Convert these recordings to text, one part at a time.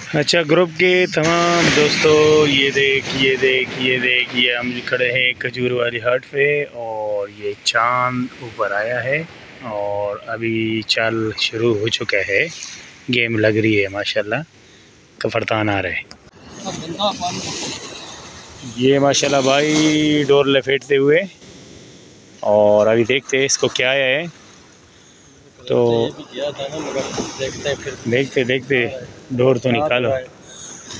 अच्छा, ग्रुप के तमाम दोस्तों, ये देख ये हम खड़े हैं खजूर वाली हट पे और ये चांद ऊपर आया है और अभी चाल शुरू हो चुका है। गेम लग रही है माशाल्लाह, कफरतान आ रहे हैं। ये माशाल्लाह भाई डोर लपेटते हुए और अभी देखते हैं इसको क्या है। तो देखते डोर तो निकालो।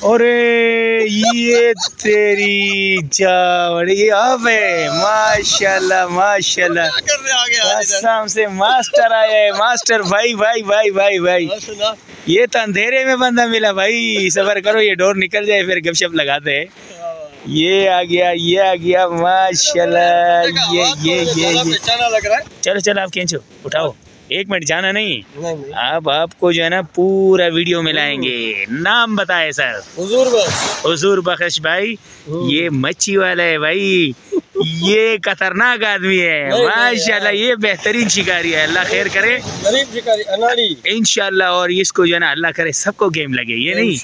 अरे ये तेरी जावड़ी अब है, माशाल्लाह माशाल्लाह, कसम से मास्टर आया है, मास्टर भाई भाई भाई भाई भाई। ये तो अंधेरे में बंदा मिला भाई, सबर करो ये डोर निकल जाए फिर गपशप लगाते हैं। ये आ गया माशाल्लाह। ये चलो चलो आप खींचो, उठाओ। 1 मिनट जाना नहीं, अब आपको जो है ना पूरा वीडियो में लाएंगे। नाम बताए सर? हुजूर बख्श भाई। ये मच्छी वाला है भाई, ये खतरनाक आदमी है माशाल्लाह। ये बेहतरीन शिकारी है, अल्लाह खैर करे, इंशाल्लाह। और इसको जो है ना अल्लाह करे सबको गेम लगे, ये नहीं।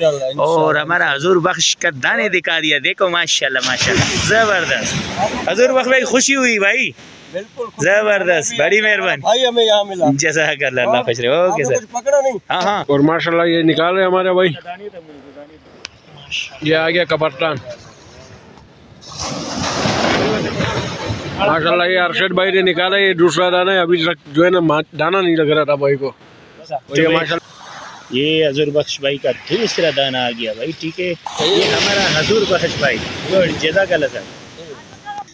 और हमारा हुजूर बख्श का दाने दिखा दिया, देखो माशाल्लाह माशाल्लाह, जबरदस्त। हुजूर बख्श भाई खुशी हुई भाई, जबरदस्त, बड़ी मेहरबानी भाई, हमें यहाँ मिला। जज़ाकल्लाह, अल्लाह खुश रहे। ओके सर, पकड़ा नहीं। हाँ हाँ, और माशाल्लाह ये निकाल रहे हमारे भाई। ये आ गया कपरतान माशाल्लाह। ये अरशद भाई ने निकाला, ये दूसरा दाना है। अभी तक जो है ना दाना नहीं लग रहा था भाई को। ये माशाल्लाह ये हुजूर बख्श भाई का दूसरा दाना आ गया भाई। ठीक है, ये हमारा हुजूर बख्श भाई, गुड, जज़ाकल्लाह सर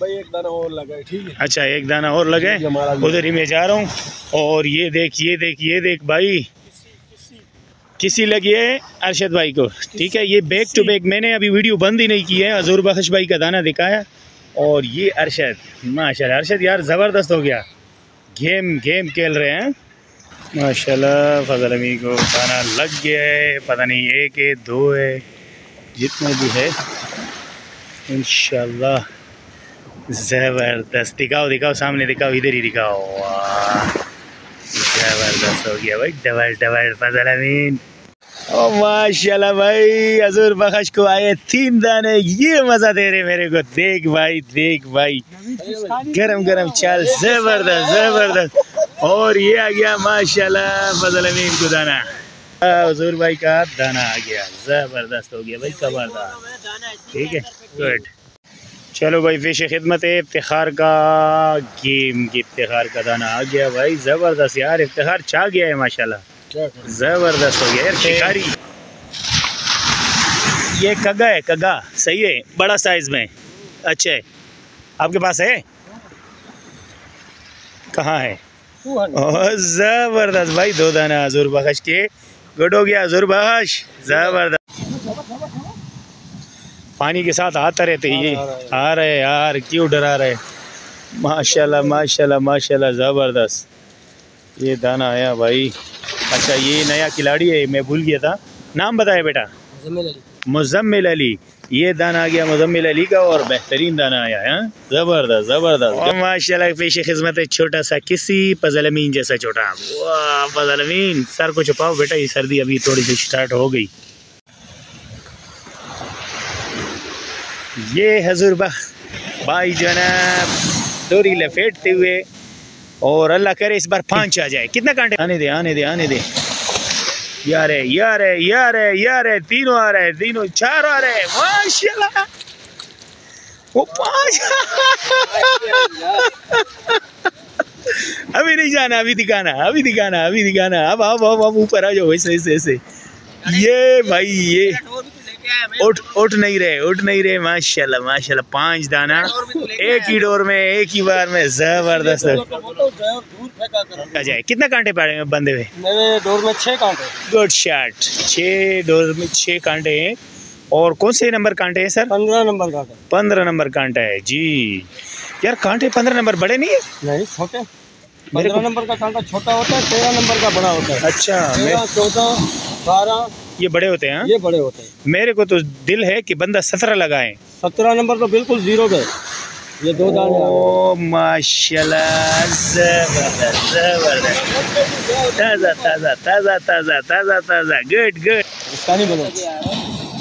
भाई। एक दाना और लगा है, ठीक है। अच्छा, एक दाना और लगे, उधर ही मैं जा रहा हूँ। और ये देख भाई, किसी लगी है अरशद भाई को। ठीक है, ये बैक टू बैक, मैंने अभी वीडियो बंद ही नहीं की है, हुजूर बख्श भाई का दाना दिखाया। और ये अरशद माशाल्लाह, अरशद यार ज़बरदस्त हो गया, गेम खेल रहे हैं माशाल्लाह। फजल अमी को दाना लग गया है, पता नहीं 1 है 2 है, जितने भी है इंशाल्लाह। जबरदस्त, दिखाओ सामने दिखाओ, इधर ही दिखाओ। वाह, जबरदस्त हो गया भाई, डबल फजल अमीन। ओ माशाल्लाह भाई, हुजूर बख्श को आए 3 दाने, ये मजा दे रहे मेरे को। देख भाई, गरम चाल, जबरदस्त। और ये आ गया माशाल्लाह फजल अमीन को दाना, हुजूर भाई का दाना आ गया, जबरदस्त हो गया भाई, खबरदार। ठीक है, गुड। चलो भाई, पेश खिदमत है इफ्तिखार का गेम की, इफ्तिखार का दाना आ गया भाई, ज़बरदस्त यार, इफ्तिखार छा गया है माशाल्लाह, ज़बरदस्त हो गया यार शिकारी। ये कगा सही है, बड़ा साइज़ में। अच्छा है, आपके पास है? कहाँ है? ज़बरदस्त भाई, 2 दाना हुजूर बख्श के, गुड हो गया हुजूर बख्श, ज़बरदस्त। पानी के साथ आते रहते, ये आ रहे यार, क्यों डरा रहे। माशाल्लाह माशाल्लाह माशाल्लाह, ज़बरदस्त। ये दाना आया भाई। अच्छा, ये नया खिलाड़ी है, मैं भूल गया था, नाम बताया बेटा? मुज़म्मिल अली। ये दाना आ गया मुज़म्मिल अली का, और बेहतरीन दाना आया है, ज़बरदस्त। और माशाल्लाह पेश खिदमत है छोटा सा किसी फजल अमीन जैसा छोटा। वाह फजल अमीन, सर को छुपाओ बेटा, ये सर्दी अभी थोड़ी सी स्टार्ट हो गई। ये हुजूर बख्श भाई जो है ना डोरी लपेटते हुए, और अल्लाह करे इस बार 5 आ जाए। कितना कांटे? आने दे। यार 3 आ रहे, 3 4 आ रहे, माशाल्लाह। वो 5 अभी नहीं जाना, अभी दिखाना। अब ऊपर आ जाओ, ऐसे। ये भाई, ये उठ नहीं रहे माशाल्लाह। 5 दाना एक ही डोर में, एक ही बार में, जबरदस्त आ जाए। कितना कांटे पड़े बंदे हुए? मेरे डोर में 6 कांटे। गुड शॉट, 6 डोर में 6 कांटे हैं। और कौन से नंबर कांटे हैं सर? 15 नंबर कांटे। 15 नंबर कांटा है जी। यार कांटे 15 नंबर बड़े नहीं है? नहीं, छोटे। 15 नंबर का कांटा छोटा होता है, 13 नंबर का बड़ा होता है। अच्छा, 13, 14, 12 ये बड़े होते हैं? ये बड़े होते हैं। मेरे को तो दिल है कि बंदा 17 लगाए। 17 नंबर तो बिल्कुल 0 गए। ये 2 दाने। ओ माशाल्लाह, जबरदस्त, ताज़ा, गुड। जस्कानी बलोच।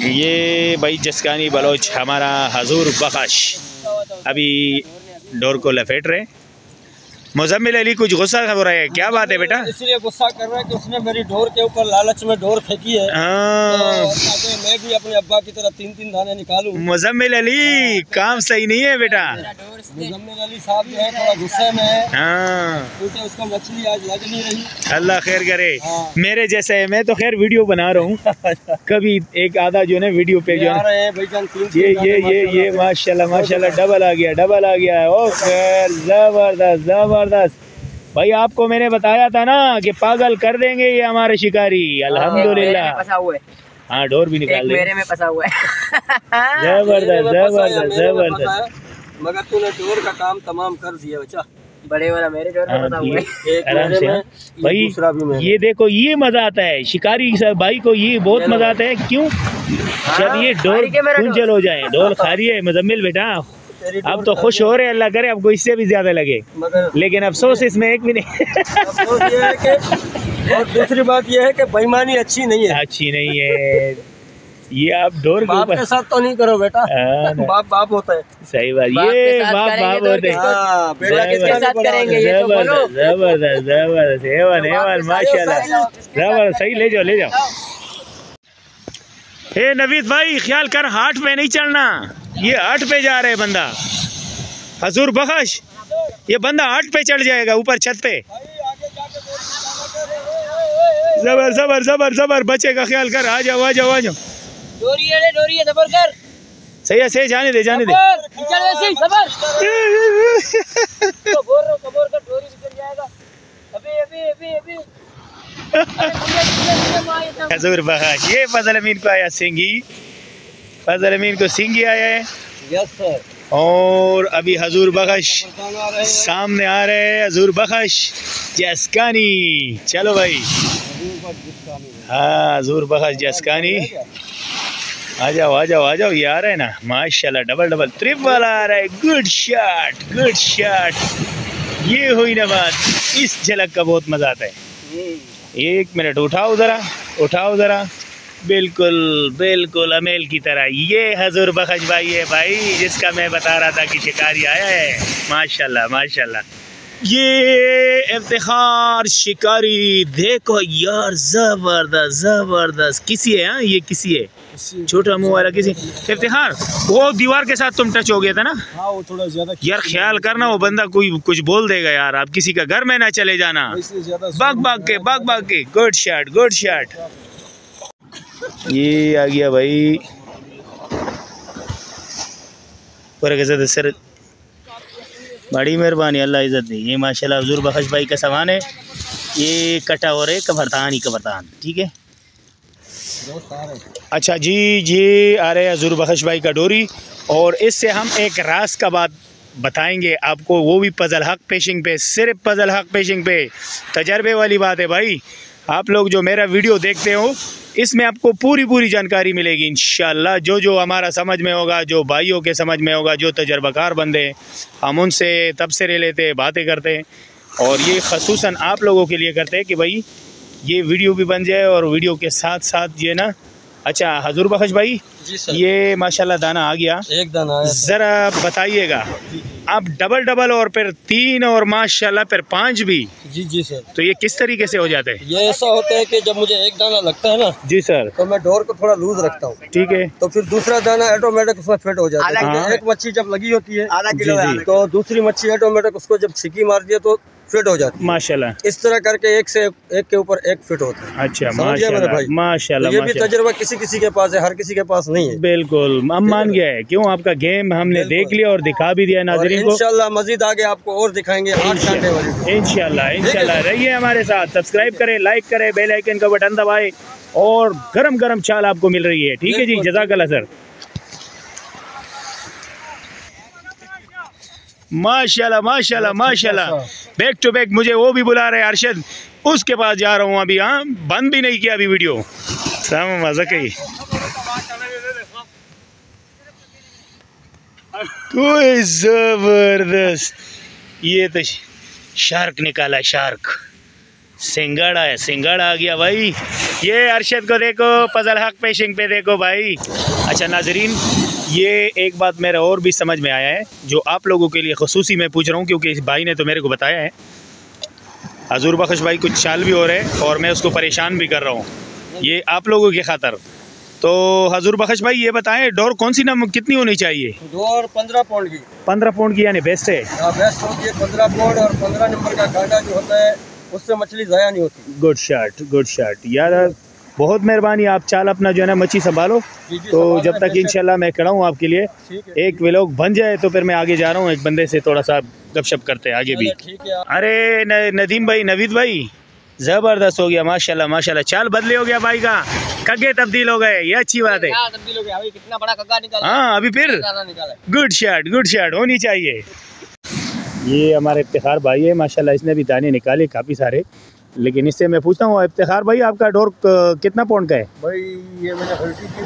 ये भाई जस्कानी बलोच हमारा हजूर बख्श अभी डोर को लपेट रहे। मुजम्मिल अली कुछ गुस्सा हो रहा है, क्या बात है बेटा? इसलिए गुस्सा कर रहा है कि उसने मेरी डोर के ऊपर लालच में डोर फेंकी है, तो मैं भी अपने अब्बा की तरह 3-3 दाने निकालूं। मुजम्मिल अली काम सही नहीं है बेटा। मुजम्मिल अली साहब जो है थोड़ा गुस्से में है, क्योंकि उसका मछली आज लग नहीं रही। अल्लाह खैर करे। मेरे जैसे है, मैं तो खैर वीडियो बना रहा हूँ कभी एक आधा जो है वीडियो पे जो है ये माशाल्लाह माशाल्लाह डबल आ गया। ओ खैर जबरदस्त भाई, आपको मैंने बताया था ना कि पागल कर देंगे ये हमारे शिकारी। अल्हम्दुलिल्लाह हाँ, डोर भी निकाल दे। मेरे में फंसा हुआ है। जबरदस्त। मगर तूने डोर का काम तमाम कर दिया बच्चा। बड़े वाला मेरे डोर में फंसा हुआ है। आराम से भाई, ये देखो ये मजा आता है शिकारी भाई को, ये बहुत मजा आता है। क्यों? जब ये डोर कुंचल हो जाए, डोर खारी है मुजम्मिल बेटा, अब तो खुश हो रहे, अल्लाह करे आपको इससे भी ज्यादा लगे, लेकिन अफसोस इसमें एक भी नहीं। अफसोस ये है कि, और दूसरी बात ये है कि बेईमानी अच्छी नहीं है। ये आप डोर के ऊपर के साथ तो नहीं करो बेटा। बाप होता है। सही बात, ये बाप होते हैं। बेटा किसके साथ करेंगे ये तो बोलो। जबरदस्त एवन माशाल्लाह, जबरदस्त। सही, ले जाओ। हे नवीद भाई, ख्याल कर, हाट पे नहीं चढ़ना। ये हाट पे जा रहे बंदा, हजूर बख्श, ये बंदा हाट पे चढ़ जाएगा ऊपर छत पे। जबर बच्चे का ख्याल कर। आ जाओ। डोरी है सबर कर। सही है, जाने दे। चल वैसे ही सबर। कबोर का डोरी निकल जाएगा। अभी। हजूर बख्श, ये फजल अमीन को आया सिंगी, आया है। Yes sir. और अभी हजूर बख्श सामने आ रहे हैं। हजूर बख्श जस्कानी, चलो भाई। हाँ, हजूर बख्श जस्कानी, आ जाओ। ये आ रहा है ना माशाल्लाह, डबल ट्रिपल आ रहा है। Good shot. ये हुई ना बात, इस झलक का बहुत मजा आता है। 1 मिनट उठाओ ज़रा। बिल्कुल अमेल की तरह। ये हजूर बख्श भाई है भाई, जिसका मैं बता रहा था कि शिकारी आया है। माशाल्लाह। ये इफ्तिखार शिकारी, देखो यार, जबरदस्त। किसी है? हाँ, ये किसी है, छोटा मुंह वाला किसी। इफ्तिखार, वो दीवार के साथ तुम टच हो गया था ना? हाँ, वो थोड़ा ज्यादा यार, ख्याल करना, वो बंदा कोई कुछ बोल देगा यार, आप किसी का घर में ना चले जाना। भाग के। Good shot. ये आ गया भाई पर सर, बड़ी मेहरबानी, अल्लाह इज़्ज़त दे। ये माशाल्लाह हजूर बख्श भाई का सामान है। ये कटा हो रहे कबरतान, ठीक है। अच्छा जी, ये आ रहे हजूर बख्श भाई का डोरी, और इससे हम एक राज का बात बताएंगे आपको, वो भी पजल हक पेशिंग पे, सिर्फ पजल हक पेशिंग पे। तजर्बे वाली बात है भाई। आप लोग जो मेरा वीडियो देखते हो, इसमें आपको पूरी जानकारी मिलेगी इंशाल्लाह। जो हमारा समझ में होगा, जो भाइयों के समझ में होगा, जो तजर्बाकार बंदे, हम उनसे तबसरे लेते, बातें करते हैं, और ये खसूसन आप लोगों के लिए करते हैं कि भाई ये वीडियो भी बन जाए, और वीडियो के साथ ये ना। अच्छा हजूर बख्श भाई जी सर, ये माशाल्लाह दाना आ गया, एक दाना आया। ज़रा बताइएगा आप, डबल और फिर 3 और माशाल्लाह फिर 5 भी? जी सर। तो ये किस तरीके से हो जाते हैं? ये ऐसा होता है कि जब मुझे एक दाना लगता है ना जी सर, तो मैं डोर को थोड़ा लूज रखता हूँ, ठीक है, तो फिर दूसरा दाना ऑटोमेटिक उसमें फिट हो जाता है। एक मच्छी जब लगी होती है आधा किलो तो दूसरी मच्छी ऑटोमेटिक उसको जब छिकी मार दिया तो फिट हो जाती है माशाल्लाह। इस तरह करके एक से एक के ऊपर एक फिट होता है। अच्छा माशाल्लाह। तो ये भी तजुर्बा किसी के पास है, हर किसी के पास नहीं है। बिल्कुल, हम मान गए क्यों, आपका गेम हमने देख लिया और दिखा भी दिया नाज़रीन को। इंशाल्लाह मजीद आगे आपको और दिखाएंगे इंशाल्लाह। रहिए हमारे साथ, सब्सक्राइब करें, लाइक करें, बेल आइकन का बटन दबाएं, और गरम चाल आपको मिल रही है, ठीक है जी। जज़ाकल्लाह सर। माशाल्लाह। बैक टू बैक मुझे वो भी बुला रहे अरशद, उसके पास जा रहा हूँ अभी। हाँ, बंद भी नहीं किया अभी वीडियो, मजा कही कोई जबरदस्त। ये तो शार्क निकाला, शार्क सिंगाड़ा है, सिंगाड़ा आ गया भाई। ये अरशद को देखो, फजल हक पेशिंग पे देखो भाई। अच्छा नाजरीन, ये एक बात मेरा और भी समझ में आया है जो आप लोगों के लिए खसूसी मैं पूछ रहा हूँ, क्योंकि इस भाई ने तो मेरे को बताया है। हजूर बख्श भाई कुछ चाल भी हो रहे हैं और मैं उसको परेशान भी कर रहा हूँ, ये आप लोगों की खातर। तो हजूर बख्श भाई ये बताएं, डोर कौन सी नम कितनी होनी चाहिए? डोर 15 पाउंड की। 15 पाउंड की यानी बेस्ट है? हाँ बेस्ट होती है 15 पाउंड, और 15 नंबर का कांटा जो होता है उससे मछली ज़ाया नहीं होती। गुड शॉट, गुड शॉट यार, बहुत मेहरबानी। आप चाल अपना जो है ना मच्छी संभालो। तो जब तक इंशाल्लाह मैं खड़ा हूँ आपके लिए, एक व्लॉग बन जाए तो फिर मैं आगे जा रहा हूँ। एक बंदे से थोड़ा सा गपशप करते हैं आगे भी। अरे नदीम भाई, नवीद भाई, जबरदस्त हो गया माशाल्लाह माशाल्लाह। चाल बदले हो गया भाई का, कग्गे तब्दील हो गए, ये अच्छी बात है। तब्दील हो गया भाई, कितना बड़ा कग्गा निकाला। हाँ अभी फिर गुड शॉट होनी चाहिए। ये हमारे इफ्तिखार भाई है माशाल्लाह, इसने भी दाने निकाले काफ़ी सारे। लेकिन इससे मैं पूछता हूँ इफ्तिखार भाई, आपका डोर कितना पाउंड का है? भाई ये मैंने खरीदी थी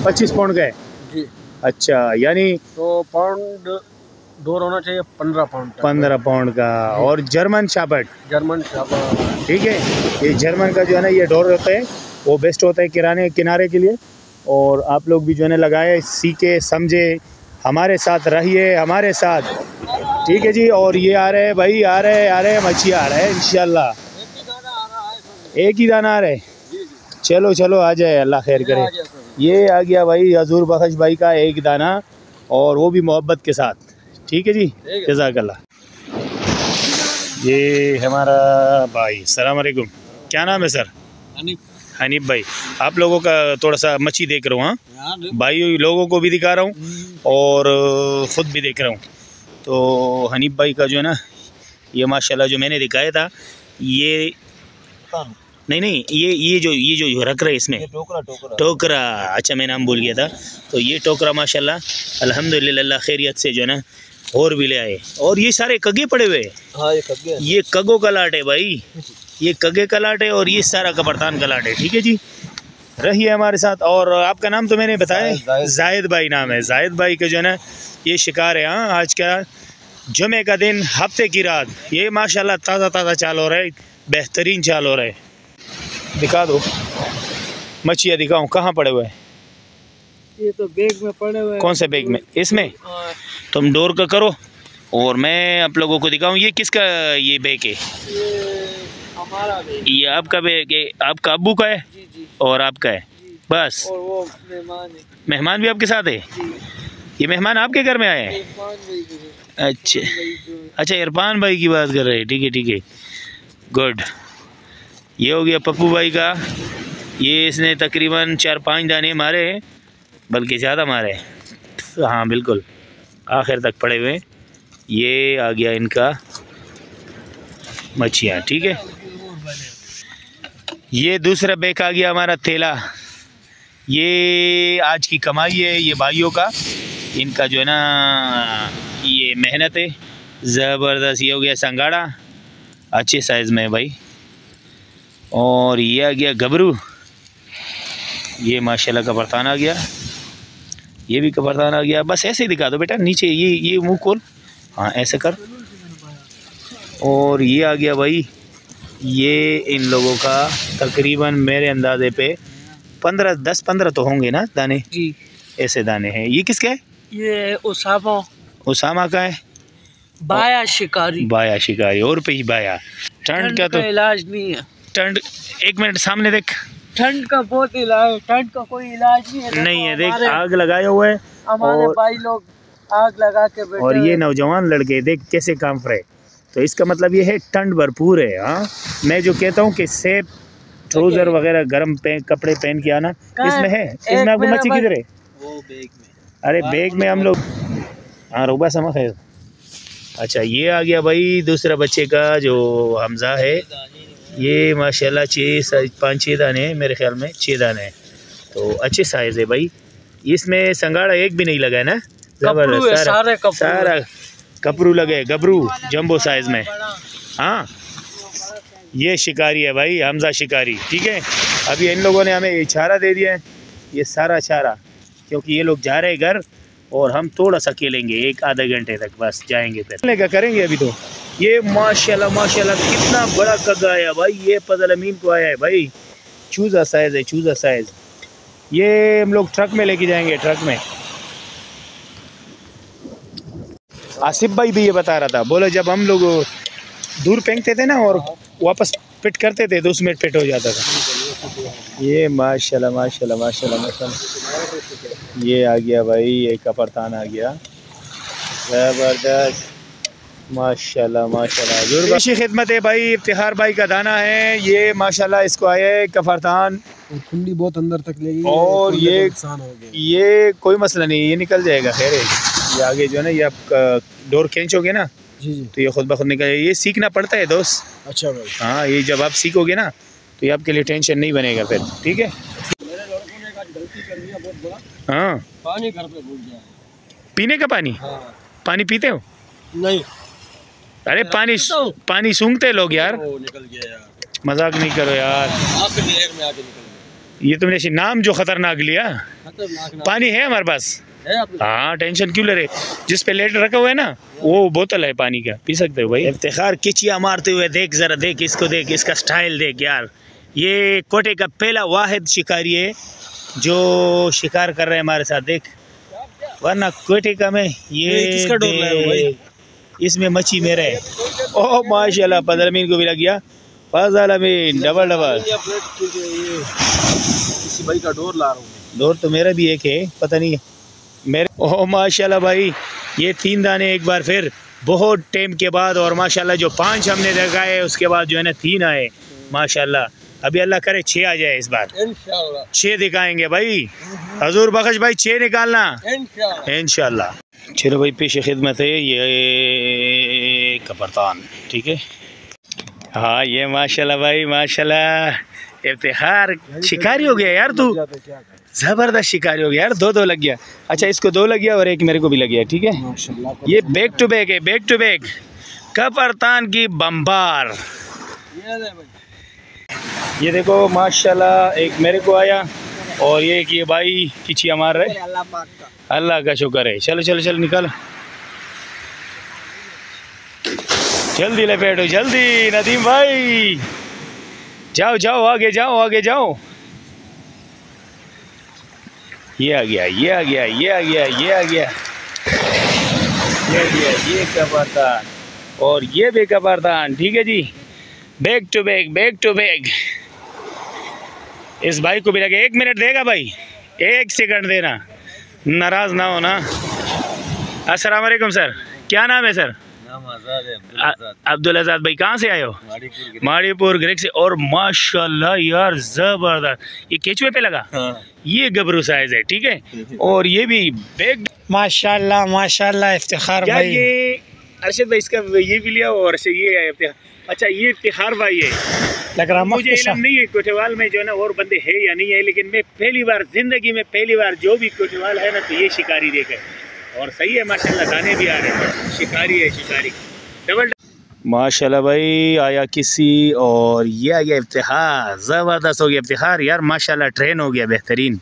25 पाउंड का है जी। अच्छा, यानी तो पाउंड डोर होना चाहिए 15 पाउंड। 15 पाउंड का। और जर्मन शापर्ड ठीक है, ये जर्मन का जो है ना ये डोर होता है, वो बेस्ट होता है किनारे के लिए। और आप लोग भी जो है ना लगाए, सीखे समझे, हमारे साथ रहिए, हमारे साथ, ठीक है जी। और ये आ रहे हैं भाई, आ रहे हैं मच्छी आ रहे हैं इंशाल्लाह। एक ही दाना आ रहा है, चलो आ जाए, अल्लाह खैर करे। ये आ गया भाई हजूर बख्श भाई का एक दाना, और वो भी मोहब्बत के साथ, ठीक है जी, जज़ाकल्लाह। ये हमारा भाई, सलाम अलैकुम, क्या नाम है सर? हनीफ भाई। आप लोगों का थोड़ा सा मच्छी देख रहा हूँ, हाँ भाई लोगों को भी दिखा रहा हूँ और ख़ुद भी देख रहा हूँ। तो हनीफ भाई का जो है ना ये माशाल्लाह जो मैंने दिखाया था, ये नहीं ये जो रख रहे इसमें टोकरा, अच्छा मैं नाम भूल गया था। तो ये टोकरा माशाल्लाह अल्हम्दुलिल्लाह खैरियत से जो है ना और भी ले आए। और ये सारे कगे पड़े हुए। हाँ ये कगों का लाट है भाई, ये कगे का लाट है और ये सारा कबरतान का लाट है, ठीक है जी। रहिए हमारे साथ। और आपका नाम तो मैंने बताया, जाहिद भाई नाम है। जाहिद भाई का जो है ना ये शिकार है। हाँ आज का जुमे का दिन, हफ्ते की रात, ये माशाल्लाह ताज़ा चाल हो रहा है, बेहतरीन चाल हो रहा है। दिखा दो मच्छियाँ, दिखाऊँ कहाँ पड़े हुए हैं? ये तो बैग में पड़े हुए हैं। कौन से बैग में? इसमें तुम डोर का करो और मैं आप लोगों को दिखाऊँ। ये किसका ये बैग है? हमारा बैग। ये आपका बैग है? आपका अब्बू का है? जी। और आपका है बस? और वो मेहमान है। मेहमान भी आपके साथ है? ये मेहमान आपके घर में आए हैं? अच्छा इरफान भाई की बात कर रहे हैं, ठीक है गुड। ये हो गया पप्पू भाई का, ये इसने तकरीबन 4-5 दाने मारे हैं, बल्कि ज़्यादा मारे हैं। हाँ बिल्कुल आखिर तक पड़े हुए। ये आ गया इनका मच्छियाँ, ठीक है। ये दूसरा बैग आ गया हमारा थैला। ये आज की कमाई है ये भाइयों का, इनका जो है ना ये मेहनत है ज़बरदस्त। ये हो गया संगाड़ा, अच्छे साइज़ में है भाई। और ये आ गया गबरू, ये माशाल्लाह कबरतान आ गया, ये भी कबरतान आ गया। बस ऐसे ही दिखा दो बेटा, नीचे ये मुंह खोल, हाँ ऐसे कर। और ये आ गया भाई, ये इन लोगों का तकरीबन मेरे अंदाजे पे 10-15 तो होंगे ना दाने जी, ऐसे दाने हैं। ये किसके है? ये उसामा का है। बाया शिकारी और पे बाया। ठंड का तो इलाज नहीं है। ठंड, एक मिनट सामने देख, ठंड का बहुत इलाज, ठंड का कोई इलाज नहीं है। देख आग लगाए हुए है हमारे भाई लोग, आग लगा के बैठे। और ये नौजवान लड़के देख कैसे काम कर रहे। तो इसका मतलब ये है ठंड भरपूर है। हाँ मैं जो कहता हूँ कि सेब ट्राउजर वगैरह गर्म कपड़े पहन के आना, इसमें है। इसमें आपको मच्छी किधर है? वो बैग में। अरे बैग में हम लोग, हाँ रुबा समझ है। अच्छा ये आ गया भाई दूसरा बच्चे का जो हमजा है, ये माशाल्लाह 5-6 दाने मेरे ख्याल में 6 दाने हैं, तो अच्छे साइज़ है भाई। इसमें संगाड़ा एक भी नहीं लगा है ना, जबरदस्त सारा कपरू लगे, गबरू जंबो साइज़ में। हाँ ये शिकारी है भाई, हमजा शिकारी, ठीक है। अभी इन लोगों ने हमें इशारा दे दिया है, ये सारा इशारा, क्योंकि ये लोग जा रहे हैं घर और हम थोड़ा सा खेलेंगे 1-आधे घंटे तक, बस जाएंगे फिर करेंगे। अभी तो ये माशाल्लाह माशाल्लाह कितना बड़ा कग्गा आया भाई, ये फजल अमीन को आया है भाई। चूज़ा साइज़ है, चूज़ा साइज़। ये हम लोग ट्रक में लेके जाएंगे, ट्रक में। आसिफ भाई भी ये बता रहा था, बोला जब हम लोग दूर फेंकते थे ना और वापस फिट करते थे तो उसमें फिट हो जाता था। ये माशाल्लाह माशाल्लाह माशाल्लाह माशाल्लाह ये आ गया भाई, ये कपरतान आ गया, ज़बरदस्त माशाल्लाह माशाल्लाह। ज़रूर खिदमत है भाई, इफ्तिखार भाई का दाना है ये माशाल्लाह, इसको आया है कफरतान। कुंडी बहुत अंदर तक ले गई और ये नुकसान हो गया। ये कोई मसला नहीं, ये निकल जाएगा। खैर ये आगे जो है ना, ये आप डोर खींचोगे ना जी जी, तो ये खुद ब खुद निकल, ये सीखना पड़ता है दोस्त। अच्छा भाई, हाँ, ये जब आप सीखोगे ना तो ये आपके लिए टेंशन नहीं बनेगा फिर, ठीक है। मेरे लड़कों ने आज गलती कर दिया बहुत बड़ा, हाँ, पानी घर पे भूल गया। पीने का पानी? हाँ। पानी पीते हो? नहीं, अरे पानी सूंघते लोग यार, वो निकल गया यार, मजाक नहीं करो यार। आपके नहर में आके निकल गया। ये तुमने नाम जो खतरनाक लिया। खतरनाक ना पानी है हमारे पास, है आपके? हाँ, टेंशन क्यों ले रहे। जिस पे लेटर रखा हुआ है ना वो बोतल है पानी का, पी सकते हो भाई। इफ्तिखार किचिया मारते हुए देख, जरा देख इसको, देख इसका स्टाइल देख यार। ये कोटे का पहला वाहिद शिकारी है जो शिकार कर रहे हैं हमारे साथ, देख। वरना कोटे का में ये किसका डोर लाया हो भाई? इसमें मच्छी मेरा है। ओह माशाल्लाह, फजल अमीन को भी लग गया। फजल अमीन डबल डबल। किसी भाई का डोर ला रहा हूँ। डोर तो मेरा भी एक है, पता नहीं है मेरे। ओह माशाल्लाह भाई, ये 3 दाने एक बार फिर बहुत टाइम के बाद, और माशाल्लाह जो 5 हमने दिखाए उसके बाद जो है ना 3 आए माशाल्लाह। अभी अल्लाह करे 6 आ जाए इस बार, इंशाल्लाह 6 दिखाएंगे भाई। हजूर बख्श भाई 6 निकालना इंशाल्लाह। चलो भाई, पेश खिदमत है ये कपरतान, ठीक है। हाँ, ये माशाल्लाह भाई माशाल्लाह, इफ्तिखार शिकारी हो गया यार तू, जबरदस्त शिकारी हो गया यार। 2 लग गया। अच्छा, इसको 2 लग गया और एक मेरे को भी लग गया, ठीक है। माशाल्लाह, ये बैक टू बैक है, बैक टू बैक कपरतान की बम्बार। ये देखो माशाल्लाह, एक मेरे को आया और ये भाई किचिया मार रहे। अल्लाह का शुक्र है। चलो चलो चलो निकाल, जल्दी लपेटो जल्दी। नदीम भाई जाओ जाओ, आगे जाओ आगे जाओ। ये आ गया, ये आ गया, ये आ गया, ये आ गया, ये आ गया, ये कपरतान और ये भी कपरतान, ठीक है जी। Back to back, back to back. इस भाई को भी लगे। 1 मिनट देगा भाई, 1 सेकंड देना, नाराज ना होना। अस्सलाम वालेकुम सर, क्या नाम है सर? अब्दुल आज़ाद भाई, कहाँ से आए हो? माड़ीपुर ग्रेक से। और माशाल्लाह यार जबरदस्त, ये केचुए पे लगा। हाँ। ये गबरू साइज है, ठीक है। और ये भी बैग माशाल्लाह माशाल्लाह इफ्तिखार यार। भाई। ये अरशद भाई इसका ये भी लिया और ये है इफ्तिखार। अच्छा, ये इफ्तिखार भाई है। लग रहा मुझे इल्म नहीं है कोटवाल में जो है ना और बंदे है या नहीं है, लेकिन मैं पहली बार जिंदगी में पहली बार जो भी कोटवाल है ना तो ये शिकारी देखा है। और सही है माशाल्लाह, दाने भी आ रहे हैं। शिकारी है, शिकारी डबल। माशाल्लाह भाई आया किसी, और ये आ गया इफ्तिखार। ज़बरदस्त हो गया इफ्तिखार यार माशाल्लाह, ट्रेन हो गया बेहतरीन।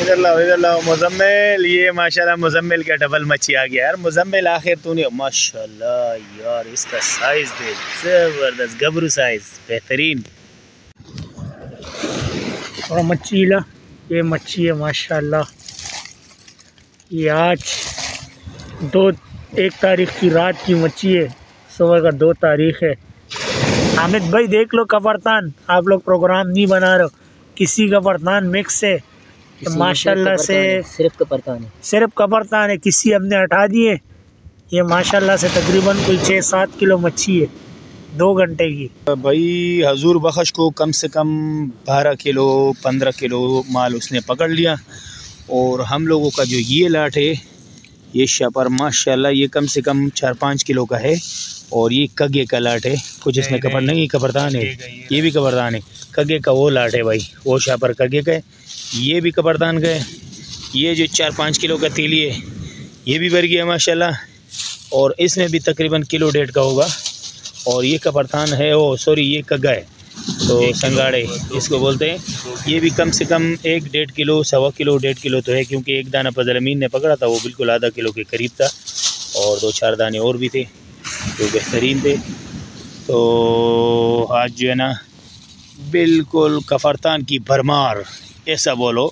इधर लाओ, इधर लाओ मुजम्मिल। ये माशाल्लाह मुजम्मिल का डबल मच्छी आ गया यार। मुजम्मिल आखिर तूने, माशाल्लाह यार इसका साइज देख, ज़बरदस्त गबरू साइज बेहतरीन। और मच्छी ला, ये मच्छी है माशाल्लाह। ये आज 1 तारीख की रात की मच्छी है, सुबह का 2 तारीख है। हामिद भाई देख लो कपरतान, आप लोग प्रोग्राम नहीं बना रहे हो, किसी कपरतान मिक्स है तो माशाल्लाह से सिर्फ कपरतान है, सिर्फ कपरतान है, किसी हमने हटा दिए। ये माशाल्लाह से तकरीबन कोई 6-7 किलो मच्छी है 2 घंटे की। भाई हजूर बख्श को कम से कम 12 किलो 15 किलो माल उसने पकड़ लिया। और हम लोगों का जो ये लाट है ये शापर माशाल्लाह, ये कम से कम 4-5 किलो का है। और ये कगे का लाट है, कुछ इसमें कपर नहीं, कपरदान है। ये भी कपरदान है, कगे का वो लाट है भाई, वो शापर कगे का है। ये भी कपरदान का है। ये जो 4-5 किलो का तीली है ये भी भर गया माशाल्लाह, और इसमें भी तकरीबन 1.5 किलो का होगा। और ये कपरदान है, ओ सॉरी ये कग्गा है। तो संगाड़े इसको बोलते हैं। ये भी कम से कम 1-1.5 किलो, 1.25 किलो, 1.5 किलो तो है, क्योंकि एक दाना फजल अमीन ने पकड़ा था वो बिल्कुल आधा किलो के करीब था, और 2-4 दाने और भी थे जो बेहतरीन थे। तो आज जो है ना बिल्कुल कफरतान की भरमार, ऐसा बोलो,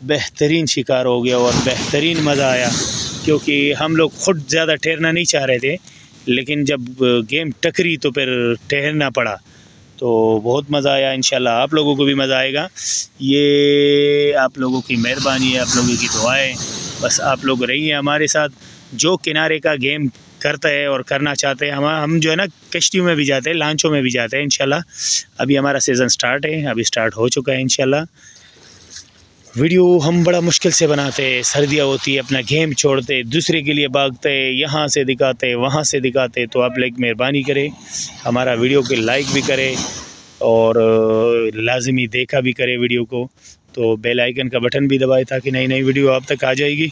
बेहतरीन शिकार हो गया और बेहतरीन मज़ा आया, क्योंकि हम लोग ख़ुद ज़्यादा ठहरना नहीं चाह रहे थे, लेकिन जब गेम टकरी तो फिर ठहरना पड़ा। तो बहुत मज़ा आया। इंशाल्लाह आप लोगों को भी मज़ा आएगा। ये आप लोगों की मेहरबानी है, आप लोगों की दुआएं, बस आप लोग रहिए हमारे साथ। जो किनारे का गेम करता है और करना चाहते हैं, हम जो है ना कश्तियों में भी जाते हैं, लांचों में भी जाते हैं इंशाल्लाह। अभी हमारा सीज़न स्टार्ट है, अभी स्टार्ट हो चुका है इंशाल्लाह। वीडियो हम बड़ा मुश्किल से बनाते हैं, सर्दियाँ होती है, अपना गेम छोड़ते, दूसरे के लिए भागते, यहाँ से दिखाते, वहाँ से दिखाते। तो आप लाइक मेहरबानी करें, हमारा वीडियो के लाइक भी करें और लाजमी देखा भी करें वीडियो को। तो बेल आइकन का बटन भी दबाए ताकि नई नई वीडियो आप तक आ जाएगी।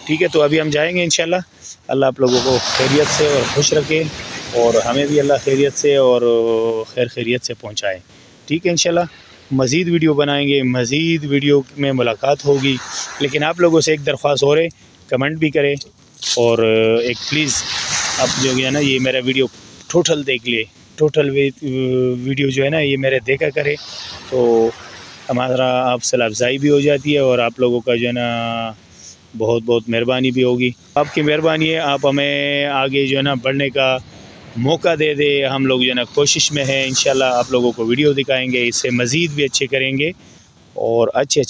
ठीक है, तो अभी हम जाएंगे इंशाल्लाह। अल्लाह आप लोगों को खैरियत से और खुश रखे, और हमें भी अल्लाह खैरियत से और खैरियत से पहुँचाए। ठीक है, इंशाल्लाह मज़ीद वीडियो बनाएंगे, मज़ीद वीडियो में मुलाकात होगी। लेकिन आप लोगों से एक दरख्वास्त हो रहे, कमेंट भी करें, और एक प्लीज़ आप जो है ना ये मेरा वीडियो टोटल देख लिए, टोटल वीडियो जो है ना ये मेरे देखा करें, तो हमारा आपसे अफजाई भी हो जाती है, और आप लोगों का जो है ना बहुत बहुत मेहरबानी भी होगी। आपकी मेहरबानी है, आप हमें आगे जो है ना बढ़ने का मौका दे दे। हम लोग जो है ना कोशिश में हैं, इंशाल्लाह आप लोगों को वीडियो दिखाएंगे, इससे मज़ीद भी अच्छे करेंगे और अच्छे